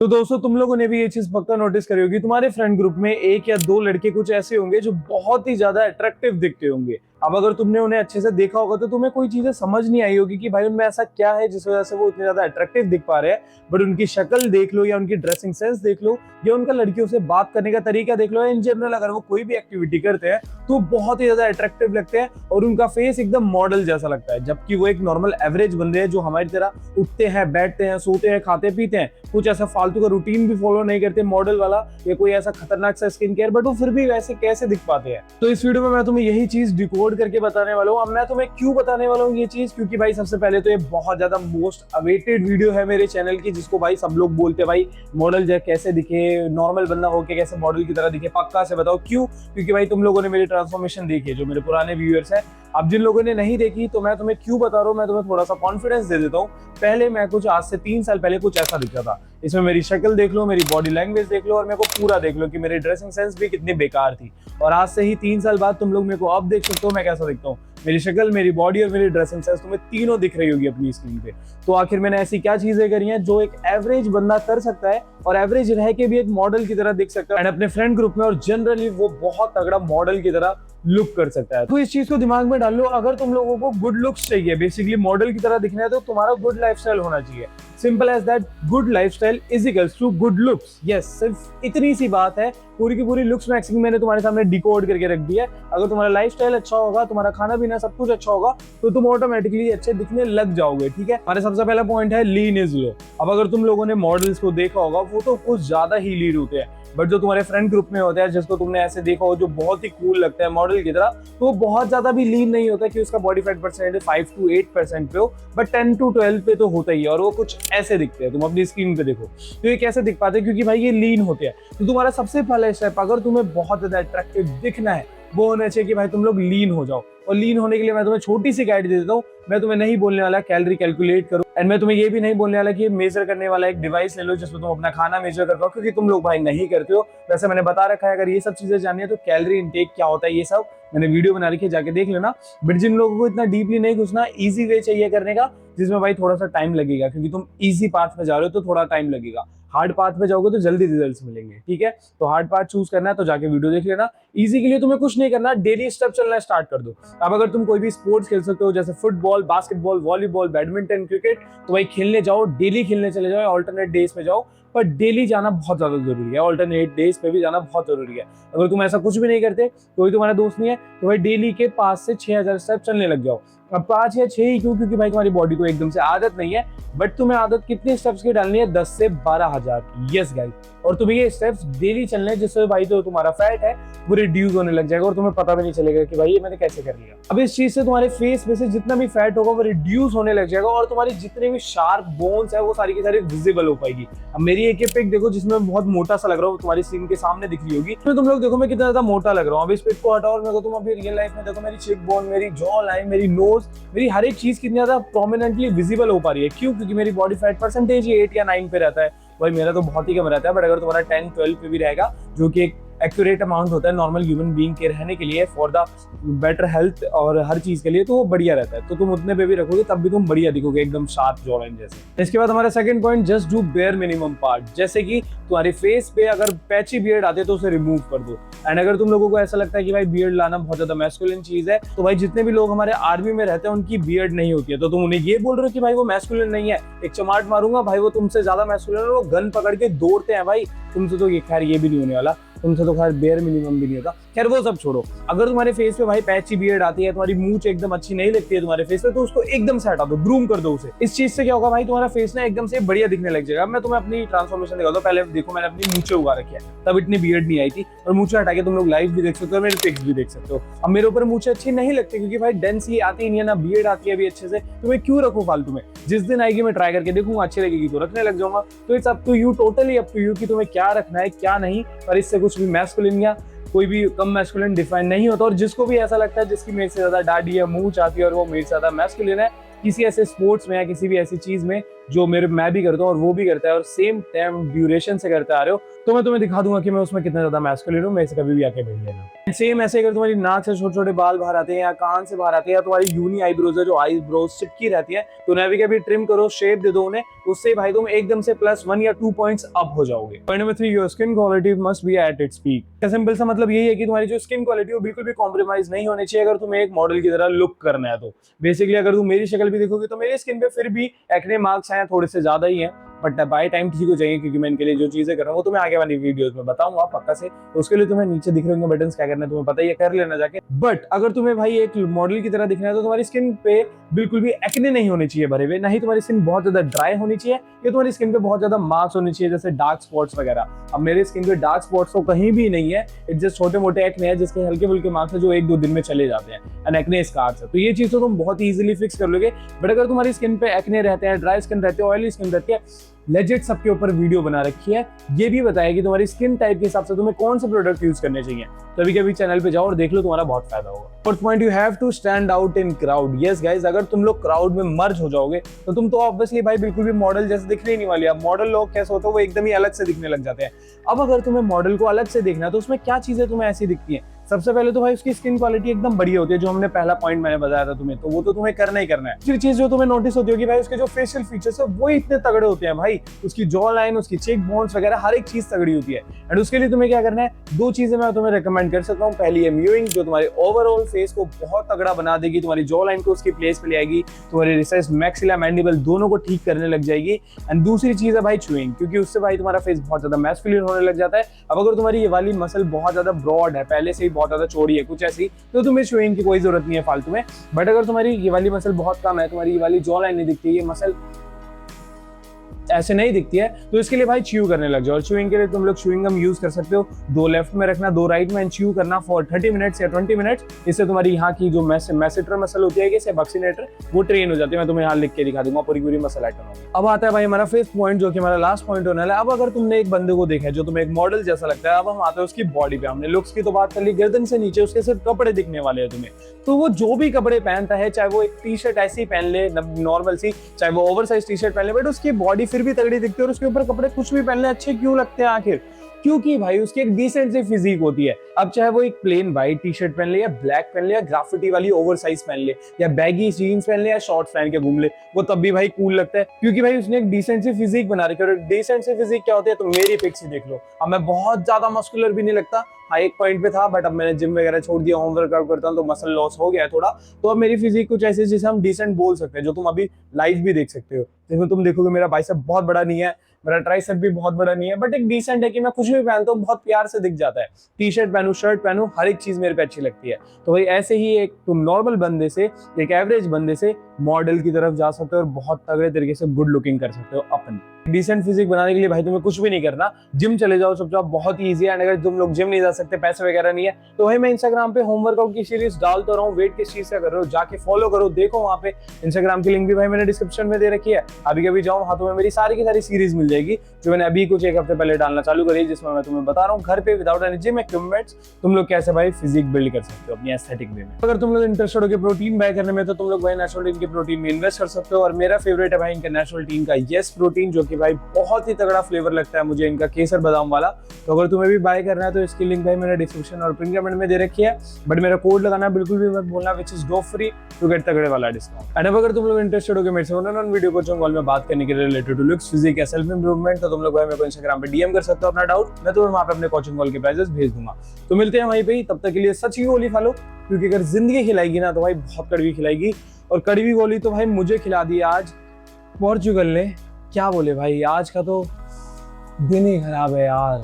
तो दोस्तों तुम लोगों ने भी ये चीज पक्का नोटिस करी होगी, तुम्हारे फ्रेंड ग्रुप में एक या दो लड़के कुछ ऐसे होंगे जो बहुत ही ज्यादा अट्रैक्टिव दिखते होंगे। अब अगर तुमने उन्हें अच्छे से देखा होगा तो तुम्हें कोई चीजें समझ नहीं आई होगी कि भाई उनमें ऐसा क्या है जिस वजह से वो इतने ज्यादा अट्रैक्टिव दिख पा रहे हैं। बट उनकी शक्ल देख लो या उनकी ड्रेसिंग सेंस देख लो या उनका लड़कियों से बात करने का तरीका देख लो, इन जनरल अगर वो कोई भी एक्टिविटी करते हैं तो बहुत ही ज्यादा अट्रैक्टिव लगते हैं और उनका फेस एकदम मॉडल जैसा लगता है। जबकि वो एक नॉर्मल एवरेज बंदे हैं जो हमारी तरह उठते हैं, बैठते हैं, सोते हैं, खाते पीते हैं, कुछ ऐसा फालतू का रूटीन भी फॉलो नहीं करते मॉडल वाला या कोई ऐसा खतरनाक सा स्किन केयर, बट वो फिर भी वैसे कैसे दिख पाते हैं। तो इस वीडियो में मैं तुम्हें यही चीज डिकोड करके बताने वाला हूँ। अब मैं तुम्हें क्यों बताने वाला हूँ ये चीज, क्योंकि भाई सबसे पहले तो ये बहुत ज्यादा मोस्ट अवेटेड वीडियो है मेरे चैनल की, जिसको भाई सब लोग बोलते हैं भाई मॉडल कैसे दिखे, नॉर्मल बंदा होके कैसे मॉडल की तरह दिखे। पक्का से बताओ क्यों? क्योंकि भाई तुम लोगों ने मेरी ट्रांसफॉर्मेशन देखी है, जो मेरे पुराने व्यूअर्स है। अब जिन लोगों ने नहीं देखी तो मैं तुम्हें क्यों बता रहा हूँ, मैं तुम्हें थोड़ा सा कॉन्फिडेंस दे देता हूँ। पहले मैं कुछ आज से 3 साल पहले कुछ ऐसा दिखता था। इसमें मेरी शक्ल देख लो, मेरी बॉडी लैंग्वेज देख लो और मेरे को पूरा देख लो कि मेरी ड्रेसिंग सेंस भी कितनी बेकार थी। और आज से ही 3 साल बाद तुम लोग मेरे को अब देख सकते हो मैं कैसा दिखता हूँ। मेरी शक्ल, मेरी बॉडी और मेरी ड्रेसिंग सेंस तुम्हें तीनों दिख रही होगी अपनी स्क्रीन पे। तो आखिर मैंने ऐसी क्या चीजें करी हैं जो एक एवरेज बंदा कर सकता है और एवरेज रह के भी एक मॉडल की तरह दिख सकता है एंड अपने फ्रेंड ग्रुप में और जनरली वो बहुत तगड़ा मॉडल की तरह लुक कर सकता है। तो इस चीज को दिमाग में डाल लो, अगर तुम लोगों को गुड लुक्स चाहिए, बेसिकली मॉडल की तरह दिखना है, तो तुम्हारा गुड लाइफस्टाइल होना चाहिए। Simple as that, good lifestyle is equals to good looks. Yes, सिर्फ इतनी सी बात है। पूरी की पूरी लुक्स मैक्सिंग मैंने तुम्हारे सामने डिकोड करके रख दिया है। अगर तुम्हारा लाइफस्टाइल अच्छा होगा, तुम्हारा खाना पीना सब कुछ अच्छा होगा, तो तुम ऑटोमेटिकली अच्छे दिखने लग जाओगे। ठीक है, हमारा सबसे पहला पॉइंट है लीन इज लो। अब अगर तुम लोगों ने मॉडल्स को देखा होगा वो तो कुछ ज्यादा ही लीन होते हैं, बट जो तुम्हारे फ्रेंड ग्रुप में होता है जिसको तुमने ऐसे देखा हो जो बहुत ही कूल लगता है मॉडल की तरह, तो वो बहुत ज्यादा भी लीन नहीं होता कि उसका बॉडी फैट परसेंटेज 5 to 8% पे हो, बट 10 to 12 पे तो होता ही है। और वो कुछ ऐसे दिखते हैं, तुम अपनी स्क्रीन पे देखो तो ये कैसे दिख पाते हैं, क्योंकि भाई ये लीन होते हैं। तो तुम्हारा सबसे पहला स्टेप, अगर तुम्हें बहुत ज्यादा अट्रैक्टिव दिखना है, वो होना चाहिए कि भाई तुम लोग लीन हो जाओ। और लीन होने के लिए मैं तुम्हें छोटी सी गाइड दे देता हूँ। मैं तुम्हें नहीं बोलने वाला कैलोरी कैलकुलेट करो एंड मैं तुम्हें ये भी नहीं बोलने वाला कि मेजर करने वाला एक डिवाइस ले लो जिसमें तुम अपना खाना मेजर कर पाओ, क्योंकि तुम लोग भाई नहीं करते हो। वैसे मैंने बता रखा है, अगर ये सब चीजें जाननी है तो कैलोरी इनटेक क्या होता है ये सब मैंने वीडियो बना रखी है, जाके देख लेना। बट जिन लोगों को इतना डीपली नहीं घुसना, इजी वे चाहिए करने का जिसमें भाई थोड़ा सा टाइम लगेगा, क्योंकि तुम इजी पाथ पे जा रहे हो तो थोड़ा टाइम लगेगा। हार्ड पाथ पे जाओगे तो जल्दी रिजल्ट्स मिलेंगे। ठीक है, तो हार्ड पाथ चूज करना है तो जाके वीडियो देख लेना। इजी के लिए तुम्हें कुछ नहीं करना, डेली स्टेप चलना स्टार्ट कर दो। अब अगर तुम कोई भी स्पोर्ट्स खेल सकते हो जैसे football, basketball, volleyball, badminton, cricket, तो भाई खेलने जाओ, डेली खेलने चले जाओ, ऑल्टरनेट डेज पे जाओ। पर डेली जाना बहुत ज्यादा जरूरी है, ऑल्टरनेट डेज पे भी जाना बहुत जरूरी है। अगर तुम ऐसा कुछ भी नहीं करते, कोई तुम्हारा दोस्त नहीं है, तो भाई डेली के 5 से 6,000 स्टेप चलने लग जाओ। अब 5 या 6 ही क्यों? क्योंकि भाई तुम्हारी बॉडी को एकदम से आदत नहीं है, बट तुम्हें आदत कितने स्टेप्स की डालनी है? 10 से 12,000। यस गाइस, और तुम्हें ये स्टेप्स डेली चलने हैं, जिससे भाई जो तुम्हारा फैट है वो रिड्यूस होने लग जाएगा और तुम्हें पता भी नहीं चलेगा कि भाई ये मैंने कैसे कर लिया। अब इस चीज से तुम्हारे फेस में से जितना भी फैट होगा वो रिड्यूस होने लग जाएगा और तुम्हारी जितने भी शार्प बोन्स है वो सारी की सारी विजिबल हो पाएगी। अब मेरी एक पिक देखो जिसमें बहुत मोटा सा लग रहा हो, तुम्हारी स्क्रीन के सामने दिख रही होगी, तो तुम लोग देखो मैं कितना ज्यादा मोटा लग रहा हूँ। अब इस पिक को हटाओ और मेरे को तुम अभी रियल लाइफ में देखो, मेरी चिक बोन, मेरी जॉ लाइन, मेरी नोज, मेरी हर एक चीज कितनी ज्यादा प्रोमिनेंटली विजिबल हो पा रही है। क्यों? क्योंकि मेरी बॉडी फैट परसेंटेज 8 या 9 पे रहता है। भाई मेरा तो बहुत ही कम रहता है, बट अगर तुम्हारा 10-12 पे भी रहेगा, जो कि एक एक्यूरेट अमाउंट होता है नॉर्मल ह्यूमन बीइंग के रहने के लिए, फॉर द बेटर हेल्थ और हर चीज के लिए, तो वो बढ़िया रहता है। तो तुम उतने पे भी रखोगे तब भी तुम बढ़िया दिखोगे, एकदम शार्प जॉ लाइन जैसे। इसके बाद हमारा second point, just do bare minimum part. जैसे कि तुम्हारी फेस पे अगर पैची बियर्ड आते तो उसे रिमूव कर दो। एंड अगर तुम लोगों को ऐसा लगता है कि भाई बियर्ड लाना बहुत ज्यादा मैस्कुलिन चीज है, तो भाई जितने भी लोग हमारे आर्मी में रहते हैं उनकी बियर्ड नहीं होती है, तो तुम उन्हें ये बोल रहे हो कि भाई वो मैस्कुलिन नहीं है, एक चमाट मारूंगा भाई वो तुमसे ज्यादा मैस्कुलिन है, वो गन पकड़ के दौड़ते हैं भाई। तुमसे तो ये खैर ये भी नहीं होने वाला, तुमसे तो खैर बेयर मिनिमम भी नहीं होता। खैर वो सब छोड़ो, अगर तुम्हारे फेस पे भाई पैची बियर्ड आती है, तुम्हारी मूंछ एकदम अच्छी नहीं लगती है तुम्हारे फेस पे, तो उसको एकदम से हटा दो, ग्रूम कर दो उसे। इस चीज से क्या होगा भाई, तुम्हारा फेस ना एकदम से बढ़िया दिखने लग जाएगा। मैं तुम्हें अपनी ट्रांसफॉर्मेशन दिखाता हूं। पहले देखो मैंने अपनी मूंछें उगा रखी है, तब इतनी बियर्ड नहीं आई थी, और मूंछें हटा के तुम लोग लाइव भी देख सकते हो, मेरे पिक्स भी देख सकते हो। अब मेरे ऊपर मूंछें अच्छी नहीं लगती क्योंकि भाई डेंस ये आती नहीं है ना, बियर्ड आती है अभी अच्छे से, तो मैं क्यों रखूं फालतू में? जिस दिन आएगी मैं ट्राई करके देखूंगा, अच्छी लगेगी तो रखने लग जाऊंगा। तो it's up to you, totally up to you कि तुम्हें क्या रखना है क्या नहीं। पर इससे कुछ भी मैस्कुलिन या कोई भी कम मैस्कुलिन डिफाइन नहीं होता। और जिसको भी ऐसा लगता है जिसकी मेरे से ज्यादा दाढ़ी है, मूंछ आती है और वो मेरे से ज्यादा मैस्कुलिन है, किसी ऐसे स्पोर्ट्स में या किसी भी ऐसी चीज में जो मैं भी करता हूँ और वो भी करता है और सेम टाइम ड्यूरेशन से करते आ रहे हो, तो मैं तुम्हें दिखा दूंगा कि मैं उसमें कितना ज्यादा मैस्कुलिन हूँ। मेरे से कभी भी आके मिल लेना। सेम ऐसे अगर तुम्हारी नाक से छोटे छोटे बाल बाहर आते हैं या कान से बाहर आते हैं या तुम्हारी यूनी आईब्रोज है जो आईब्रोज चिपकी रहती है, तो उन्हें कभी ट्रिम करो, शेप दे दो उन्हें, उससे भाई तुम एकदम से +1 या 2 पॉइंट्स अप हो जाओगे। Point number 3, your skin quality must be at its peak. Simple सा मतलब यही है कि तुम्हारी जो स्किन क्वालिटी है बिल्कुल भी कॉम्प्रोमाइज नहीं होनी चाहिए अगर तुम्हें एक मॉडल की तरह लुक करना है। तो बेसिकली अगर तुम मेरी शक्ल भी देखोगे तो मेरी स्किन पे फिर भी एक्ने मार्क्स हैं, थोड़े से ज्यादा ही हैं, बट बाय टाइम ठीक हो जाएंगे क्योंकि मैं इनके लिए जो चीजें कर रहा हूँ वो तुम्हें आगे वाली वीडियोस में बताऊंगा पक्का से। तो उसके लिए तुम्हें नीचे दिख रहे होंगे बटन्स, क्या करना है तुम्हें पता ही है, कर लेना जाके। बट अगर तुम्हें भाई एक मॉडल की तरह दिखना है तो तुम्हारी स्किन पे बिल्कुल भी एक्ने नहीं होने चाहिए भरे हुए, ना ही तुम्हारी स्किन बहुत ज्यादा ड्राई होनी चाहिए या तुम्हारी स्किन पे बहुत ज्यादा मार्क्स होने चाहिए जैसे डार्क स्पॉट्स वगैरह। अब मेरी स्किन पे डार्क स्पॉट्स तो कहीं भी नहीं है, इट्स जस्ट छोटे मोटे एक्ने है जिसके हल्के फुल्के मार्क्स है जो 1-2 दिन में चले जाते हैं, एंड एक्ने स्कार्स है। तो ये चीज तो तुम बहुत इजीली फिक्स कर लोगे। बट अगर तुम्हारी स्किन पे एक्ने रहते हैं, ड्राई स्किन रहती है, ऑयली स्किन रहती है, लेजिट सबके ऊपर वीडियो बना रखी है, ये भी बताया कि तुम्हारी स्किन टाइप के हिसाब से तुम्हें कौन से प्रोडक्ट यूज करने चाहिए। कभी कभी चैनल पे जाओ और देख लो, तुम्हारा बहुत फायदा होगा। First point, you have to stand out in crowd. Yes guys, अगर तुम लोग क्राउड में मर्ज हो जाओगे तो तुम तो ऑब्वियसली भाई बिल्कुल भी मॉडल जैसे दिखने ही नहीं वाले। अब मॉडल लोग कैसे होते हैं, वो एकदम ही अलग से दिखने लग जाते हैं। अब अगर तुम्हें मॉडल को अलग से देखना है तो उसमें क्या चीजें तुम्हें ऐसी दिखती हैं? सबसे पहले तो भाई उसकी स्किन क्वालिटी एकदम बढ़िया होती है, जो हमने पहला पॉइंट मैंने बताया था तुम्हें, तो वो तो तुम्हें करना ही करना है। दूसरी चीज जो तुम्हें नोटिस होती होगी भाई, उसके जो फेशियल फीचर्स है वो इतने तगड़े होते हैं भाई, उसकी जॉ लाइन, उसकी चेक बोन्स वगैरह हर एक चीज तगड़ी होती है। एंड उसके लिए तुम्हें क्या करना है, 2 चीजें मैं तुम्हें रिकमेंड कर सकता हूँ। पहली है म्यूइंग, जो तुम्हारे ओवरऑल फेस को बहुत तगड़ा बना देगी, तुम्हारी जॉ लाइन को उसकी प्लेस पे ले आएगी, तुम्हारे रिसेस मैक्सिला मैंडिबल दोनों को ठीक करने लग जाएगी। एंड दूसरी चीज है भाई च्यूइंग, क्योंकि उससे भाई तुम्हारा फेस बहुत ज्यादा मैस्कुलिन होने लग जाता है। अब अगर तुम्हारी ये वाली मसल बहुत ज्यादा ब्रॉड है, पहले से ही बहुत ज्यादा चौड़ी है कुछ ऐसी, तो तुम्हें च्यूइंग की कोई जरूरत नहीं है फालतू में। बट अगर तुम्हारी ये वाली मसल बहुत कम है, तुम्हारी ये वाली जॉ लाइन नहीं दिखती, ये मसल ऐसे नहीं दिखती है, तो इसके लिए भाई च्यू करने लग जाओ। और च्यूइंग के लिए तुम लोग च्यूइंग गम यूज कर सकते हो, 2 लेफ्ट में रखना, 2 राइट में, च्यू करना फॉर 30 मिनट्स या 20 मिनट्स। इससे तुम्हारी यहाँ की जो मैसेटर मसल होती है कि बक्सीनेटर, वो ट्रेन हो जाती है। मैं तुम्हें यहाँ लिख के दिखा दूंगा, पूरी मसल आइटम होगी। अब आता है भाई हमारा 5th पॉइंट, जो कि हमारा लास्ट पॉइंट होने वाला है। अब अगर तुमने एक बंदे को देखा है जो तुम्हें एक मॉडल जैसा लगता है, अब हम आते हैं उसकी बॉडी पे। हमने लुक्स की तो बात कर ली, गर्दन से नीचे उसके सिर्फ कपड़े दिखने वाले हैं तुम्हें, तो वो जो भी कपड़े पहनता है, चाहे वो एक टी-शर्ट ऐसी पहन ले नॉर्मल सी, चाहे वो ओवरसाइज टी-शर्ट पहन ले, बट उसकी बॉडी फिर भी तगड़ी दिखती है और उसके ऊपर कपड़े कुछ भी पहन ले अच्छे क्यों लगते हैं आखिर? क्योंकि भाई उसकी एक डिसेंट सी फिजिक होती है। अब चाहे वो एक प्लेन व्हाइट टी-शर्ट पहन ले या ब्लैक पहन ले या ग्राफिटी वाली ओवरसाइज पहन ले या बैगी जीन्स पहन ले या शॉर्ट्स पहन के घूम ले, वो तब भी भाई कूल लगता है, क्योंकि भाई उसने एक डिसेंट सी फिजिक बना रखी है। और डिसेंट सी फिजिक क्या होती है, तो मेरी पिक्स ही देख लो। अब मैं बहुत ज्यादा मस्कुलर भी नहीं लगता, हाँ एक पॉइंट पे था, बट अब मैंने जिम वगैरह छोड़ दिया, होम वर्कआउट करता हूँ तो मसल लॉस हो गया है थोड़ा। तो अब मेरी फिजिक कुछ ऐसी जिसे हम डिसेंट बोल सकते हैं, जो तुम अभी लाइव भी देख सकते हो। जिसमें तुम देखोगे मेरा बाइसेप बहुत बड़ा नहीं है, मेरा ट्राइसेप भी बहुत बड़ा नहीं है, बट एक डिसेंट है कि मैं कुछ भी पहनता हूँ बहुत प्यार से दिख जाता है। टी-शर्ट पहनूं, शर्ट पहनूं, हर एक चीज मेरे पे अच्छी लगती है। तो भाई ऐसे ही एक तुम नॉर्मल बंदे से, एक एवरेज बंदे से मॉडल की तरफ जा सकते हो और बहुत तगड़े तरीके से गुड लुकिंग कर सकते हो अपनी। डिसेंट फिजिक बनाने के लिए भाई तुम्हें कुछ भी नहीं करना, जिम चले जाओ चुपचाप, बहुत ही ईजी है। अगर तुम लोग जिम नहीं जा सकते, पैसे वगैरह नहीं है, तो भाई मैं इंस्टाग्राम पे होम वर्कआउट की सीरीज डालता रहा हूँ, वेट किस चीज का कर रहे हो जाके फॉलो करो, देखो वहाँ पे। इंस्टाग्राम की लिंक भी भाई मैंने डिस्क्रिप्शन में दे रखी है, अभी कभी जाओ वहाँ तुम्हें मेरी सारी की सारी सीरीज मिल जाएगी, जो मैंने अभी कुछ 1 हफ्ते पहले डालना चालू करी, जिसमें मैं तुम्हें बता रहा हूँ घर पे विदाउट एनी जिम इक्विपमेंट्स तुम लोग कैसे भाई फिजिक बिल्ड कर सकते हो अपनी एस्थेटिक वे में। अगर तुम लोग इंटरेस्टेड हो के प्रोटीन बाय करने में, तो तुम लोग भाई नेचुरल टीन के प्रोटीन में इन्वेस्ट कर सकते हो। और मेरा फेवरेट है भाई इनका नेचुरल टीन का येस प्रोटीन, जो कि भाई बहुत ही तगड़ा फ्लेवर लगता है मुझे इनका, केसर बादाम वाला। तो अगर तुम्हें भी बाय करना है तो इसकी लिंक भाई मैंने डिस्क्रिप्शन और पिन कमेंट में दे रखी है, बट मेरा कोड लगाना बिल्कुल भी मत बोलना, which is do free to get तगड़े वाला डिस्काउंट। एंड अब अगर तुम लोग इंटरेस्टेड हो मेरे से वन वीडियो कोचिंग कॉल में बात करने के लिए रिलेटेड टू लुक्स, फिजिक या सेल्फ इंप्रूवमेंट, तो तुम लोग भाई मेरे को इंस्टाग्राम पे डीएम कर सकते हो अपना डाउट, मैं तुम्हें वहां पे अपने कोचिंग कॉल के प्राइसेस भेज दूंगा। तो मिलते हैं वहीं पे, तब तक के लिए सच्ची गोली खा लो, क्योंकि अगर जिंदगी खिलाएगी ना तो भाई बहुत कड़वी खिलाएगी, और कड़वी गोली तो भाई मुझे खिला दी आज पोर्चुगल ने। क्या बोले भाई, आज का तो दिन ही खराब है यार।